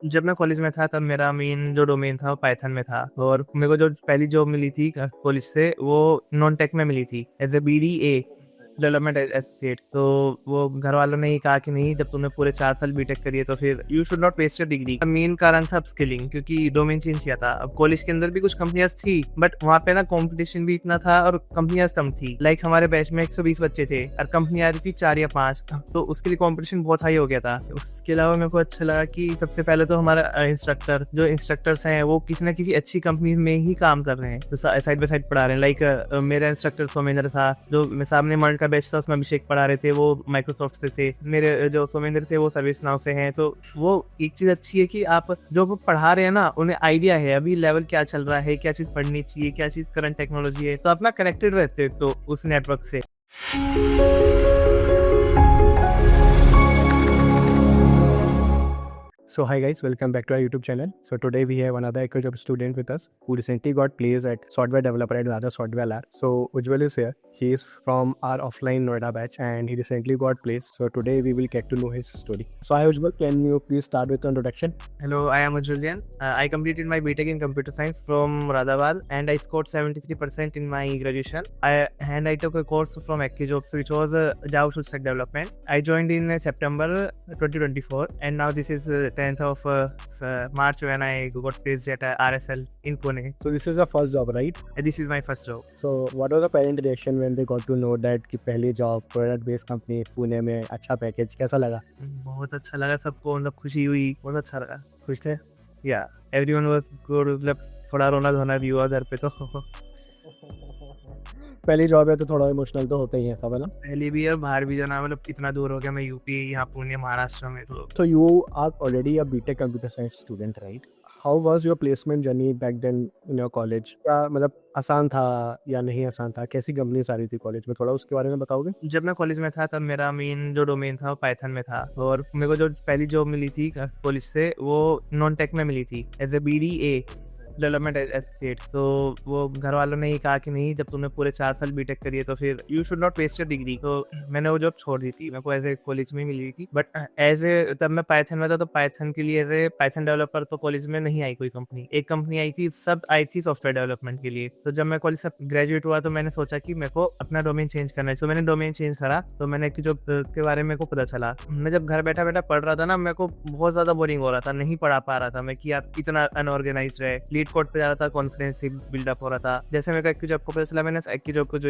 जब मैं कॉलेज में था तब मेरा मेन जो डोमेन था वो पाइथन में था और मेरे को जो पहली जॉब मिली थी कॉलेज से वो नॉन टेक में मिली थी as a BDA development associate. तो वो घर वालों ने ही कहा कि नहीं, जब तुमने पूरे 4 साल बीटेक करी है तो फिर you should not waste your degree. Main कारण था अपस्किलिंग, क्योंकि डोमेन चेंज किया था। अब कॉलेज के अंदर भी कुछ कंपनियां थी बट वहाँ पे ना कंपटीशन भी इतना था और कंपनियां कम थी। लाइक हमारे बैच में 120 बच्चे थे और कंपनी आ रही थी 4 या 5, तो उसके लिए कंपटीशन बहुत हाई हो गया था। उसके अलावा मेरे को अच्छा लगा कि सबसे पहले तो हमारा इंस्ट्रक्टर्स हैं वो किसी न किसी अच्छी कंपनी में ही काम कर रहे हैं, तो साइड बाय साइड पढ़ा रहे हैं। लाइक मेरा इंस्ट्रक्टर सोमेंद्र था, जो मैं सामने मॉडल का बैच था उसमें अभिषेक पढ़ा रहे थे, वो माइक्रोसॉफ्ट से थे। मेरे जो सोमेंद्र थे वो सर्विस नाउ से हैं। तो वो एक चीज अच्छी है कि आप जो पढ़ा रहे हैं ना, उन्हें आइडिया है अभी लेवल क्या चल रहा है, क्या चीज पढ़नी चाहिए, क्या चीज करंट टेक्नोलॉजी है, तो आप ना कनेक्टेड रहते हो तो उस नेटवर्क से। So hi guys, welcome back to our YouTube channel. So today we have another EcoJob student with us who recently got placed at software developer at Dada Software Lab. So Ujjwal is here. He is from our offline Noida batch and he recently got placed. So today we will get to know his story. So hi Ujjwal, can you please start with the introduction? Hello, I am Ujjwal Jain. I completed my BTech in computer science from Radawal and I scored 73% in my graduation. I took a course from EcoJobs which was Java full stack development. I joined in September 2024 and now this is 10th of March when I got placed at RSL in Pune. So this is your first job, right? This is my first job. So what was the parent reaction when they got to know that कि पहली job product based company Pune में, अच्छा package, कैसा लगा? बहुत अच्छा लगा सबको, मतलब खुशी हुई, बहुत अच्छा लगा। खुश थे या एवरीवन वाज गुड। मतलब थोड़ा रोना धोना भी हुआ घर पे तो पहली जॉब है तो थोड़ा इमोशनल तो होता ही है सब, है ना? पहले भी और बाहर भी जाना, मतलब इतना दूर हो गया। मैं यूपी, यहाँ पुणे महाराष्ट्र में। So you are already a BTech computer science student, right? How was your placement journey back then in your college? क्या मतलब आसान था या नहीं आसान था? कैसी कंपनीज आ रही थी कॉलेज में, थोड़ा उसके बारे में बताओगे? जब मैं कॉलेज में था तब मेरा मेन जो डोमेन था वो पाइथन में था और मेरे को जो पहली जॉब मिली थी कॉलेज से वो नॉन टेक में मिली थी as a BDA development associate. तो वो घर वालों ने ही कहा कि नहीं, जब तुमने पूरे 4 साल बीटेक करी है तो फिर you should not waste your degree. तो मैंने वो जॉब छोड़ दी थी। मेरे को एज ए कॉलेज में मिली थी बट एज ए तब मैं पाइथन में था, तो पाइथन के लिए एज ए पाइथन डेवलपर तो कॉलेज में नहीं आई कोई कंपनी। एक कंपनी आई थी, सब आई थी सॉफ्टवेयर डेवलपमेंट के लिए। तो जब मैं कॉलेज से ग्रेजुएट हुआ तो मैंने सोचा कि मेरे को अपना डोमेन चेंज करना है। तो मैंने डोमेन चेंज करा, तो मैंने की जॉब के बारे में मेरे को पता चला। मैं जब घर बैठा बैठा पढ़ रहा था ना, मेरे को बहुत ज्यादा बोरिंग हो रहा था, नहीं पढ़ा पा रहा था मैं कि आप इतना अनऑर्गेनाइज है। लीड कोड पे जा रहा था, कॉन्फिडेंस बिल्डअप हो रहा था। जैसे मेरे को जॉब को पता चला, मैंने जॉब को जो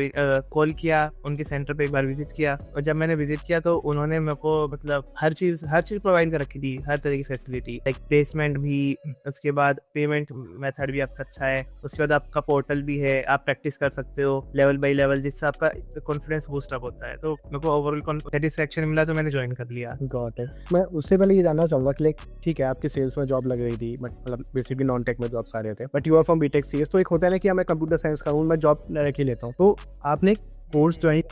कॉल किया, उनके सेंटर पे एक बार विजिट किया और जब मैंने विजिट किया तो उन्होंने मेरे को मतलब हर चीज प्रोवाइड कर रखी थी, हर तरह की फैसिलिटी, लाइक प्लेसमेंट भी, उसके बाद पेमेंट मेथड भी आपका अच्छा है, उसके बाद आपका पोर्टल भी है, आप प्रैक्टिस कर सकते हो लेवल बाय लेवल, जिससे आपका कॉन्फिडेंस बूस्ट अप होता है। तो मेरे को ओवरऑल सेटिस्फेक्शन मिला तो मैंने ज्वाइन कर लिया। Got it. मैं उससे पहले ये जानना चाहूँगा कि लाइक ठीक है आपकी सेल्स में जॉब लग रही थी बट मतलब बेसिकली नॉन टेक में जॉब्स आ रहे थे, but you are from B Tech CS, तो एक होता है ना कि मैं कंप्यूटर साइंस का हूँ, मैं जॉब डायरेक्टली लेता हूँ, तो आपने कोर्स ज्वाइन,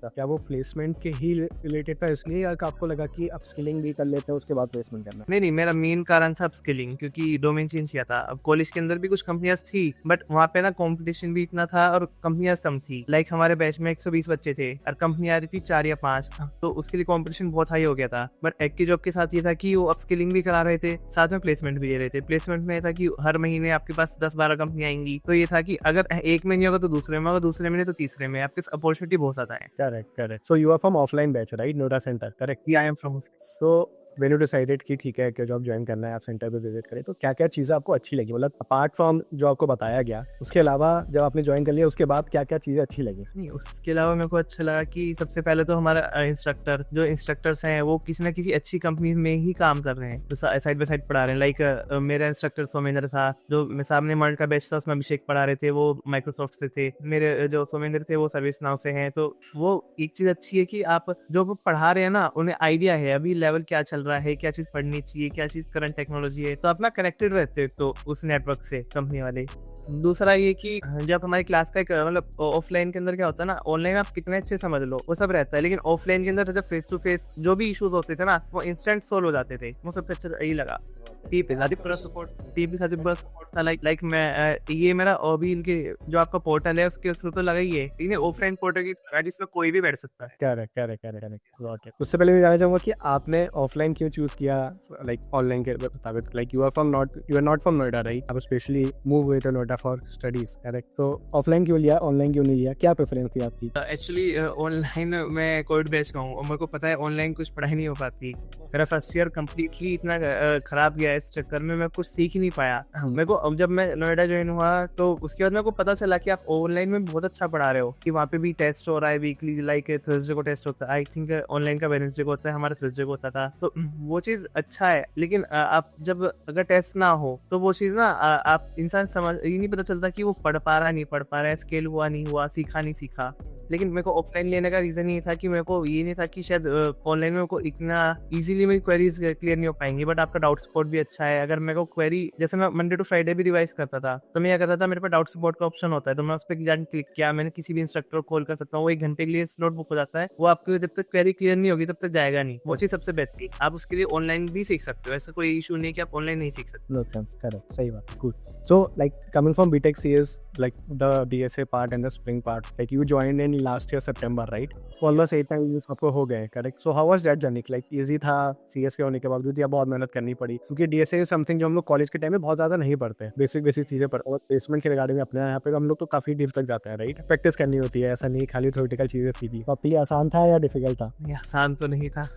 क्या वो प्लेसमेंट के ही रिलेटेड था इसलिए, या आपको लगा कि अपस्किलिंग भी कर लेते हैं उसके बाद प्लेसमेंट करना? नहीं, मेरा मेन कारण था अपस्किलिंग, क्योंकि डोमेन चेंज किया था। अब कॉलेज के अंदर भी कुछ कंपनियां थी बट वहाँ पे ना कंपटीशन भी इतना था और कंपनियां कम थी। लाइक हमारे बैच में 120 बच्चे थे और कंपनी आ रही थी 4 या 5, तो उसके लिए कंपटीशन बहुत हाई हो गया था। बट एक की जॉब के साथ ये था कि वो अपस्किलिंग भी करा रहे थे, साथ में प्लेसमेंट भी दे रहे थे। प्लेसमेंट में था कि हर महीने आपके पास 10-12 कंपनी आएंगी, तो ये था कि अगर एक में नहीं होगा तो दूसरे में होगा, दूसरे में नहीं तो तीसरे में, आपके अपॉर्चुनिटी बहुत ज्यादा है। Correct. So you are from offline batch, right? Noida centre, correct? I am from. So when you decided कि ठीक है कि जॉब ज्वाइन करना है, आप सेंटर पे विजिट करें, तो क्या क्या चीज़ें आपको अच्छी लगी, मतलब अपार्ट फ्रॉम जो आपको बताया गया, उसके अलावा जब आपने ज्वाइन कर लिया उसके बाद क्या क्या चीज़ें अच्छी लगी? नहीं, उसके अलावा मेरे को अच्छा लगा कि सबसे पहले तो हमारा इंस्ट्रक्टर्स हैं वो किसी न किसी अच्छी कंपनी में ही काम कर रहे हैं, तो साइड बाय साइड पढ़ा रहे हैं। लाइक मेरा इंस्ट्रक्टर सोमेंद्र था, जो मैं सामने मॉडल का बैच था उसमें अभिषेक पढ़ा रहे थे, वो माइक्रोसॉफ्ट से थे। मेरे जो सोमेंद्र थे वो सर्विस नाउ से हैं। तो वो एक चीज अच्छी है कि आप जो पढ़ा रहे हैं ना, उन्हें आइडिया है अभी लेवल क्या चल रहा है, क्या चीज पढ़नी चाहिए, क्या चीज करंट टेक्नोलॉजी है, तो आप ना कनेक्टेड रहते हो तो उस नेटवर्क से, कंपनी वाले। दूसरा ये कि जब हमारी क्लास का एक मतलब ऑफलाइन के अंदर क्या होता है ना, ऑनलाइन आप कितने अच्छे समझ लो वो सब रहता है, लेकिन ऑफलाइन के अंदर जब फेस टू फेस जो भी इश्यूज होते थे ना वो इंस्टेंट सोल्व हो जाते थे। वो सबसे अच्छा यही लगा। टीम पे साथ बस था लाइक मैं ये मेरा ओबील के जो आपका पोर्टल है उसके थ्रू तो लगा ही है, लेकिन ऑफलाइन पोर्टल की तरह जिसमें कोई भी बैठ सकता है। Correct correct correct correct got it. उससे पहले मैं जानना चाहूंगा कि आपने ऑफलाइन क्यों चूज किया, लाइक ऑनलाइन के मुताबिक, like you are not from Noida right, आप स्पेशली मूव हुए थे नोएडा फॉर स्टडीज करेक्ट, तो ऑफलाइन क्यों लिया, ऑनलाइन क्यों नहीं लिया, क्या प्रेफरेंस थी आपकी? एक्चुअली ऑनलाइन मैं कोविड बैच का हूँ और मेरे को पता है ऑनलाइन कुछ पढ़ाई नहीं हो पाती। मेरा फर्स्ट ईयर कम्प्लीटली इतना खराब गया, इस चक्कर में मैं कुछ सीख ही नहीं पाया। मेरे को अब जब मैं नोएडा ज्वाइन हुआ तो उसके बाद मेरे को पता चला कि आप ऑनलाइन में बहुत अच्छा पढ़ा रहे हो, कि वहाँ पे भी टेस्ट हो रहा है वीकली, लाइक थर्सडे को टेस्ट होता है, आई थिंक ऑनलाइन का वेडनेसडे को होता है, हमारा थर्सडे को होता था। तो वो चीज़ अच्छा है, लेकिन आप जब अगर टेस्ट ना हो तो वो चीज़ ना आप इंसान समझ ये नहीं पता चलता कि वो पढ़ पा रहा नहीं पढ़ पा रहा है, स्केल हुआ नहीं हुआ, सीखा नहीं सीखा। लेकिन मेरे को ऑफलाइन लेने का रीज़न ये था कि मेरे को ये नहीं था कि शायद ऑनलाइन में मेरे को इतना इजीली मेरी क्वेरीज क्लियर नहीं हो पाएंगी, बट आपका डाउट सपोर्ट भी अच्छा है। अगर मेरे को क्वेरी, जैसे मैं मंडे टू फ्राइडे भी रिवाइज करता था, तो मैं क्या करता था, मेरे पास डाउट सपोर्ट का ऑप्शन होता है, तो मैं उस पर जाकर क्लिक किया, मैंने किसी भी इंस्ट्रक्टर को कॉल कर सकता हूँ, वो 1 घंटे के लिए नोटबुक हो जाता है, वो आपको जब तक क्वेरी क्लियर नहीं होगी तब तक जाएगा नहीं। वो चीज़ सबसे बेस्ट थी। आप उसके लिए ऑनलाइन भी सीख सकते हो, ऐसा कोई इशू नहीं कि आप ऑनलाइन नहीं सीख सकते। No sense, correct, सही बात, good. So like coming from BTech CS, like the DSA part and the spring part, like you joined in last year September, right? So almost 8 years आपको हो गए, correct? So how was that journey? Like easy था CS के होने के बावजूद या बहुत मेहनत करनी पड़ी? क्योंकि DSA is something जो हम लोग कॉलेज के टाइम में बहुत ज़्यादा नहीं पढ़ते, बेसिक चीज़ें पढ़ते, और प्लेसमेंट के रिगार्डिंग में अपने यहाँ पे हम लोग तो काफ़ी डीप तक जाते हैं, राइट? प्रैक्टिस करनी होती है, ऐसा नहीं खाली थ्योरेटिकल चीज़ें सीखी। तो आपके लिए आसान था या डिफिकल्ट था? ये आसान तो नहीं था,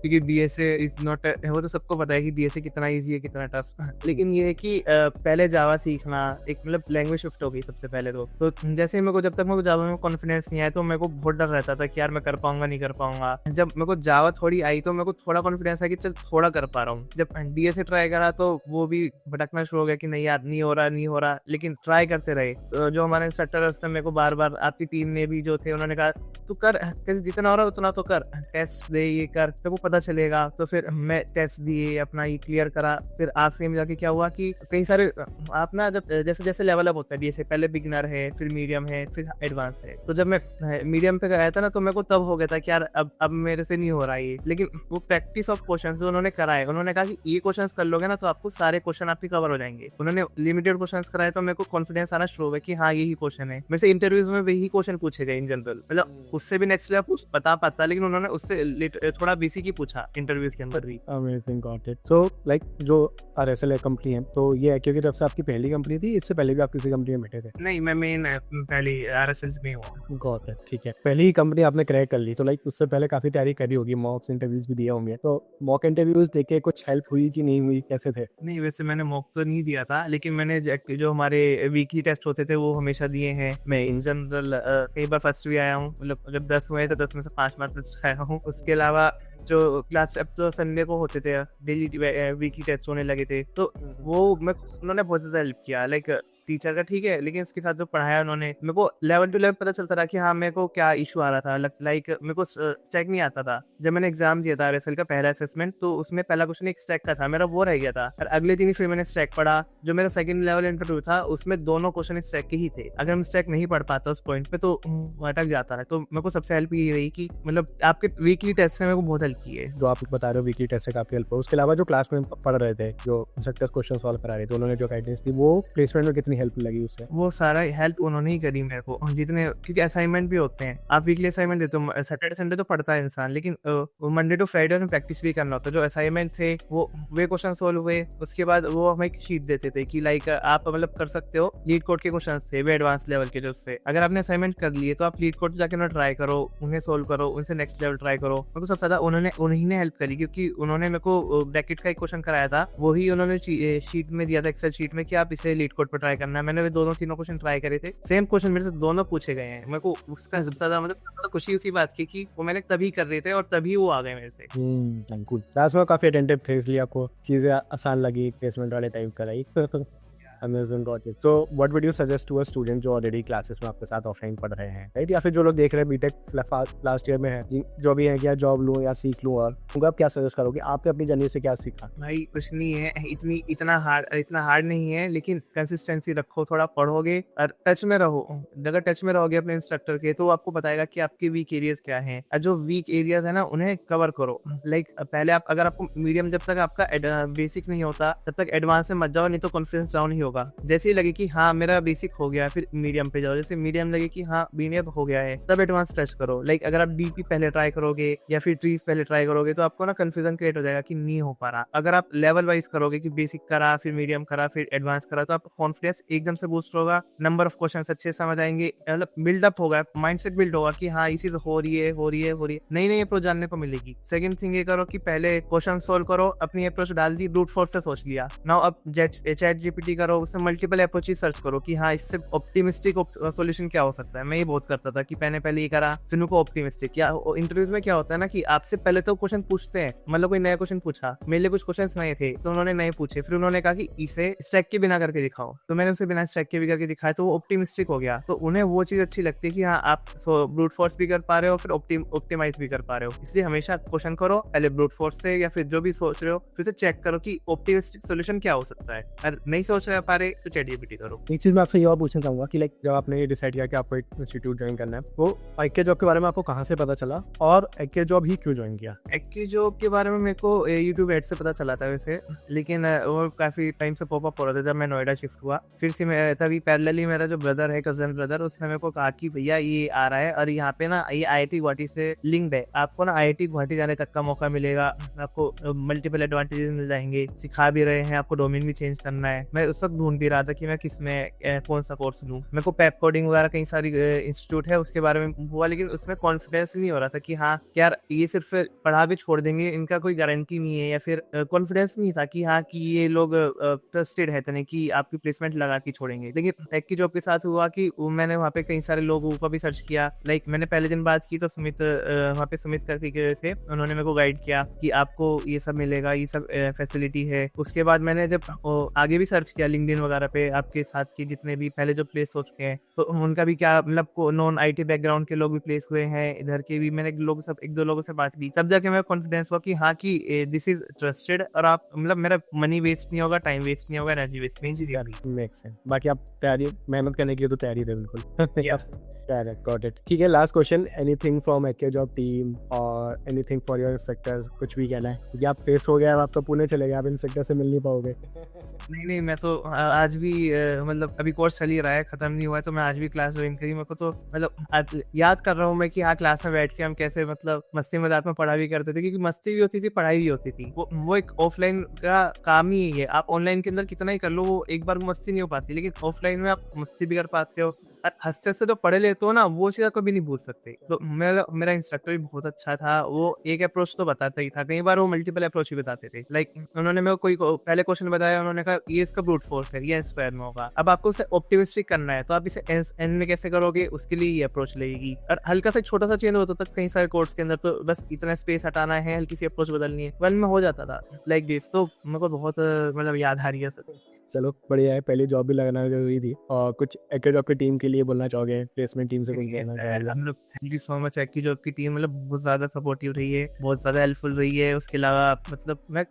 क्योंकि DSA इज नॉट, वो तो सबको पता है कि DSA कितना इजी है कितना टफ। लेकिन ये है कि पहले जावा सीखना, एक मतलब लैंग्वेज शिफ्ट हो गई सबसे पहले तो जैसे मेरे को, जब तक मेरे को जावा में कॉन्फिडेंस नहीं आया तो मेरे को बहुत डर रहता था कि यार मैं कर पाऊंगा नहीं कर पाऊंगा। जब मेरे को जावा थोड़ी आई तो मेरे को थोड़ा कॉन्फिडेंस आया कि चल थोड़ा कर पा रहा हूँ। जब DSA ट्राई करा तो वो भी भटकना शुरू हो गया कि नहीं यार नहीं हो रहा, लेकिन ट्राई करते रहे। जो हमारे इंस्ट्रक्टर है उसने मेरे को बार बार, आपकी टीम में भी जो थे उन्होंने कहा तू कर, जितना हो रहा है उतना तो कर, टेस्ट दे, ये कर, तो वो पता चलेगा। तो फिर मैं टेस्ट दिए, अपना ये क्लियर करा। फिर आखिरी में जाके क्या हुआ कि कई सारे आप ना, जब जैसे जैसे लेवल अप होता है DSA, पहले बिगिनर है, फिर मीडियम है, फिर एडवांस है। तो जब मैं मीडियम पे गया था ना तो मेरे को तब हो गया था कि यार अब मेरे से नहीं हो रहा है। लेकिन वो प्रैक्टिस ऑफ क्वेश्चन जो उन्होंने कराए, उन्होंने कहा कि ये क्वेश्चन कर लोगे ना तो आपको सारे क्वेश्चन आपके कवर हो जाएंगे। उन्होंने लिमिटेड क्वेश्चन कराए तो मेरे को कॉन्फिडेंस आना शुरू हो गया कि हाँ यही क्वेश्चन है। मेरे से इंटरव्यूज में वही क्वेश्चन पूछे गए इन जनरल, मतलब उससे भी नेक्स्ट लेवल बता पाता, लेकिन उन्होंने उससे थोड़ा बेसिक ही पूछा इंटरव्यूज के अंदर भी। Amazing, got it. So like जो RSL कंपनी है, तो ये एक्यू की तरफ से आपकी पहली कंपनी थी, इससे पहले भी आप किसी कंपनी में बैठे थे? नहीं, मैं मेन पहली RSL में हूँ। गॉट इट, ठीक है। पहली ही कंपनी आपने क्रैक कर ली, तो लाइक उससे पहले काफी तैयारी करी होगी, मॉक इंटरव्यूज भी दिए होंगे, तो मॉक इंटरव्यूज देके कुछ हेल्प हुई कि नहीं हुई, कैसे थे? नहीं, वैसे मैंने मॉक तो नहीं दिया था, लेकिन मैंने जो हमारे वीकली टेस्ट होते थे वो हमेशा दिए हैं। मैं इन जनरल कई बार फर्स्ट भी आया हूँ, मतलब जब 10 हुए तो 10 में से 5 मार्क्स आया हूँ। उसके अलावा जो क्लास अब तो संडे को होते थे, डेली वीकली टेस्ट होने लगे थे, तो वो उन्होंने बहुत ज़्यादा हेल्प किया। लाइक टीचर का ठीक है, लेकिन इसके साथ जो पढ़ाया उन्होंने, मेरे को लेवल टू लेवल पता चलता रहा कि हाँ मेरे को क्या इशू आ रहा था। लाइक मेरे को चेक नहीं आता था। जब मैंने एग्जाम दिया था RSL का पहला असेसमेंट, तो उसमें पहला क्वेश्चन एक स्टैक का था, मेरा वो रह गया था। और अगले दिन फिर मैंने स्टैक पढ़ा। जो मेरा सेकंड लेवल इंटरव्यू था उसमें दोनों क्वेश्चन स्टैक के ही थे। अगर मैं स्टैक नहीं पढ़ पाता उस पॉइंट पे तो अटक जाता है। तो मेरे को सबसे हेल्प ये रही कि मतलब आपके वीकली टेस्ट ने मेरे को बहुत हेल्प की है। जो आप बता रहे हो वीकली टेस्ट से काफी हेल्प हो, उसके अलावा जो क्लास में पढ़ रहे थे, जो इंस्ट्रक्टर क्वेश्चन सॉल्व करा रहे थे, उन्होंने जो गाइडेंस दी, वो प्लेसमेंट में कितनी हेल्प लगी उससे? वो सारा हेल्प उन्होंने ही करी मेरे को, जितने, क्योंकि असाइनमेंट भी होते हैं, आप वीकली असाइनमेंट देते हो। सैटरडे संडे तो पढ़ता है इंसान, लेकिन मंडे टू फ्राइडे में प्रैक्टिस भी करना होता है। जो असाइनमेंट थे वो वे क्वेश्चन सोल्व हुए, उसके बाद वो हमें एक शीट देते थे कि लाइक आप मतलब कर सकते हो, लीड कोड के क्वेश्चन थे वे एडवांस लेवल के। जो उससे अगर आपने असाइनमेंट कर लिए तो आप लीड कोड जाके उन्हें ट्राई करो, उन्हें सोल्व करो, उनसे नेक्स्ट लेवल ट्राई करो। मेरे को सबसे ज्यादा उन्हीं ने हेल्प करी, क्योंकि उन्होंने मेरे को ब्रैकेट का एक क्वेश्चन कराया था, वही उन्होंने शीट में दिया था, एक्सेल शीट में, कि आप इसे लीड कोड पर ट्राई करना है। मैंने वे दोनों तीनों क्वेश्चन ट्राई करे थे, सेम क्वेश्चन मेरे से दोनों पूछे गए हैं। मेरे को उसका सबसे ज्यादा मतलब खुशी उसी बात की कि वो मैंने तभी कर रहे थे और तभी वो आ गए मेरे से। गुड। क्लास में काफी अटेंटिव थे, इसलिए आपको चीजें आसान लगी, प्लेसमेंट वाले टाइप का, right? Amazing, got it. So what would you suggest to a student जो ऑलरेडी क्लासेस में आपके साथ ऑफलाइन पढ़ रहे हैं, राइट? या फिर जो लोग देख रहे हैं बीटेक लास्ट ईयर में है, जो भी है, क्या जॉब लूँ या सीख लूँ, और उनको आप क्या सजेस्ट करोगे? आपने अपनी जर्नी से क्या सीखा? भाई कुछ नहीं है, इतना हार्ड नहीं है, लेकिन कंसिस्टेंसी रखो, थोड़ा पढ़ोगे और टच में रहो। अगर टच में रहोगे अपने इंस्ट्रक्टर के, तो वो आपको बताएगा कि आपके वीक एरियाज क्या हैं, और जो वीक एरियाज है ना उन्हें कवर करो। लाइक पहले आप, अगर आपको मीडियम, जब तक आपका बेसिक नहीं होता तब तक एडवांस में मत जाओ, नहीं तो कॉन्फिडेंस डाउन ही होगा। जैसे ही लगे कि हाँ मेरा बेसिक हो गया, फिर मीडियम पे जाओ। जैसे मीडियम लगे कि हाँ मीडियम हो गया है, तब एडवांस टच करो। लाइक अगर आप डीपी पहले ट्राई करोगे या फिर ट्रीज पहले ट्राई करोगे तो आपको ना कंफ्यूजन क्रिएट हो जाएगा कि नहीं हो पा रहा। अगर आप लेवल वाइज करोगे कि बेसिक करा, फिर मीडियम करा, फिर एडवांस करा, तो आपका कॉन्फिडेंस एकदम से बूस्ट होगा, नंबर ऑफ क्वेश्चन अच्छे समझ आएंगे, मतलब बिल्डअप होगा, माइंडसेट बिल्ड होगा कि हाँ ये चीज हो रही है, हो रही है, हो रही है, नई नई अप्रोच जानने को मिलेगी। सेकंड थिंग ये करो कि पहले क्वेश्चन सोल्व करो, अपनी अप्रोच डाल दी, ब्रूट फोर्स से सोच लिया। नाउ अब चैट जीपीटी करो, उससे मल्टीपल अप्रोचेस सर्च करो कि हाँ इससे ऑप्टिमिस्टिक सोल्यूशन क्या हो सकता है। मैं ये बहुत करता था कि पहले ये करा, फिर उनको ऑप्टिमिस्टिक। या इंटरव्यूज में क्या होता है ना कि आपसे पहले तो क्वेश्चन पूछते हैं, मतलब कोई नया क्वेश्चन पूछा, मेरे लिए कुछ क्वेश्चन नए थे तो उन्होंने नए पूछे, फिर उन्होंने कहा कि इसे स्टैक के बिना करके दिखाओ, तो मैंने उसे बिना स्टैक के भी करके दिखाया, तो वो ऑप्टिमिस्टिक हो गया। तो उन्हें वो चीज अच्छी लगती है कि हाँ आप ब्रूट फोर्स भी कर पा रहे हो, फिर ऑप्टिमाइज भी कर पा रहे हो। इसलिए हमेशा क्वेश्चन करो पहले ब्रूट फोर्स से, या फिर जो भी सोच रहे हो फिर से चेक करो कि ऑप्टिमिस्टिक सोल्यूशन क्या हो सकता है। अगर नहीं सोच पा रहे तो चैट जीपीटी करो। एक चीज मैं आपसे ये और पूछना चाहूंगा कि लाइक जब आपने ये डिसाइड किया कि आपको एक इंस्टीट्यूट ज्वाइन करना है, वो एक्के जॉब के बारे में आपको कहाँ से पता चला और एक्के जॉब ही क्यों ज्वाइन किया? एक्के जॉब के बारे में मेरे को यूट्यूब एड से पता चला था वैसे, लेकिन वो काफी टाइम से पॉपअप हो रहा था जब मैं नोएडा शिफ्ट हुआ। फिर से मैं तभी पैरेलली मेरा जो ब्रदर है, कजन ब्रदर, उसने मेरे को कहा कि भैया ये आ रहा है और यहाँ पे ना ये IIT गुवाहाटी से लिंक्ड है, आपको ना IIT गुवाहाटी जाने तक का मौका मिलेगा, आपको मल्टीपल एडवांटेजेस मिल जाएंगे, सिखा भी रहे हैं, आपको डोमेन भी चेंज करना है। मैं उस वक्त ढूंढ भी रहा था कि मैं किस में कौन सा कोर्स लूँ। मेरे को पेप कोडिंग वगैरह कई सारी इंस्टीट्यूट है उसके बारे में हुआ, लेकिन उसमें कॉन्फिडेंस नहीं हो रहा था कि हाँ यार ये सिर्फ पढ़ा भी छोड़ देंगे, इनका कोई गारंटी नहीं है, या फिर कॉन्फिडेंस नहीं था कि हाँ कि ये लोग ट्रस्टेड है तने कि आपकी प्लेसमेंट लगा के छोड़ेंगे। लेकिन एक्की जॉब के साथ हुआ कि मैंने वहाँ पे कई सारे लोगों को भी सर्च किया। लाइक मैंने पहले दिन बात की तो सुमित, वहाँ पे सुमित करके गए थे, उन्होंने मेरे को गाइड किया कि आपको ये सब मिलेगा, ये सब फैसिलिटी है। उसके बाद मैंने जब आगे भी सर्च किया लिंक्डइन वगैरह पे, आपके साथ के जितने भी पहले जो प्लेस हो चुके हैं तो उनका भी क्या, मतलब नॉन IT बैकग्राउंड के लोग भी प्लेस हुए हैं, इधर के भी मैंने लोग सब एक दो लोगों से बात की, तब जाके मेरा कॉन्फिडेंस हुआ कि हाँ कि दिस इज ट्रस्टेड, और आप मतलब मेरा मनी वेस्ट नहीं होगा, टाइम वेस्ट नहीं होगा, एनर्जी वेस्ट नहीं होगी। Make sense. बाकी आप तैयारी मेहनत करने की तो तैयारी थे बिल्कुल। Got it. ठीक है, लास्ट क्वेश्चन, एनीथिंग फ्रॉम एक्के जॉब टीम और एनीथिंग फॉर योर इंस्ट्रक्टर्स, कुछ भी कहना है? क्योंकि आप फेस हो गया है, आप तो पुणे चले गए, आप इंस्ट्रक्टर से मिल नहीं पाओगे। नहीं, मैं तो आज भी मतलब अभी कोर्स चल ही रहा है, खत्म नहीं हुआ है, तो मैं आज भी क्लास ज्वाइन करी। मेरे को तो मतलब याद कर रहा हूँ मैं कि हाँ क्लास में बैठ के हम कैसे मतलब मस्ती मजाक में पढ़ा भी करते थे, क्योंकि मस्ती भी होती थी, पढ़ाई भी होती थी। वो एक ऑफलाइन का काम ही है। आप ऑनलाइन के अंदर कितना ही कर लो, वो एक बार मस्ती नहीं हो पाती, लेकिन ऑफलाइन में आप मस्ती भी कर पाते हो। और हंसते से जो पढ़े लेते हो ना, वो चीज़ कभी नहीं भूल सकते। तो मेरा इंस्ट्रक्टर भी बहुत अच्छा था, वो एक अप्रोच तो बताता ही था, कई बार वो मल्टीपल अप्रोच भी बताते थे। लाइक उन्होंने मेरे को पहले क्वेश्चन बताया, उन्होंने कहा ये इसका ब्रूट फोर्स है, ये स्क्वायर में होगा। अब आपको उसे ऑप्टिमिस्टिक करना है, तो आप इसे एन में कैसे करोगे, उसके लिए ये अप्रोच लगेगी। और हल्का सा छोटा सा चेंज होता था कई सारे कोर्स के अंदर, तो बस इतना स्पेस हटाना है, हल्की सी अप्रोच बदलनी है, वन में हो जाता था लाइक दिस। तो मेरे को बहुत मतलब याद आ रही है सर। चलो बढ़िया है, पहली जॉब भी लगाना जरूरी थी। और कुछ एक्के जॉब की टीम के लिए बोलना चाहोगे, प्लेसमेंट टीम से कुछ कहना चाहोगे? हम लोग थैंक यू सो मच, एक्की जॉब की टीम मतलब बहुत ज्यादा सपोर्टिव रही है, बहुत ज्यादा हेल्पफुल रही है। उसके अलावा मतलब मैं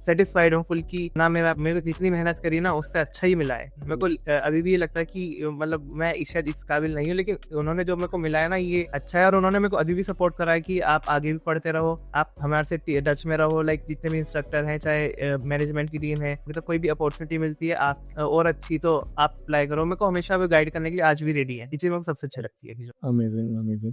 सेटिस्फाइड हूँ फुल की ना, मेरे को जितनी मेहनत करी ना उससे अच्छा ही मिला है। मेरे को अभी भी ये लगता है कि मतलब मैं शायद इस काबिल नहीं हूँ, लेकिन उन्होंने जो मेरे को मिला है ना ये अच्छा है। और उन्होंने मेरे को अभी भी सपोर्ट करा है कि आप आगे भी पढ़ते रहो, आप हमारे से टच में रहो। लाइक जितने भी इंस्ट्रक्टर हैं, चाहे मैनेजमेंट की टीम है, मतलब कोई भी अपॉर्चुनिटी मिलती है आप और अच्छी तो आप अप्लाई करो। मेरे को हमेशा वो गाइड करने के लिए आज भी रेडी है, इसी में सबसे अच्छी लगती है। Amazing amazing.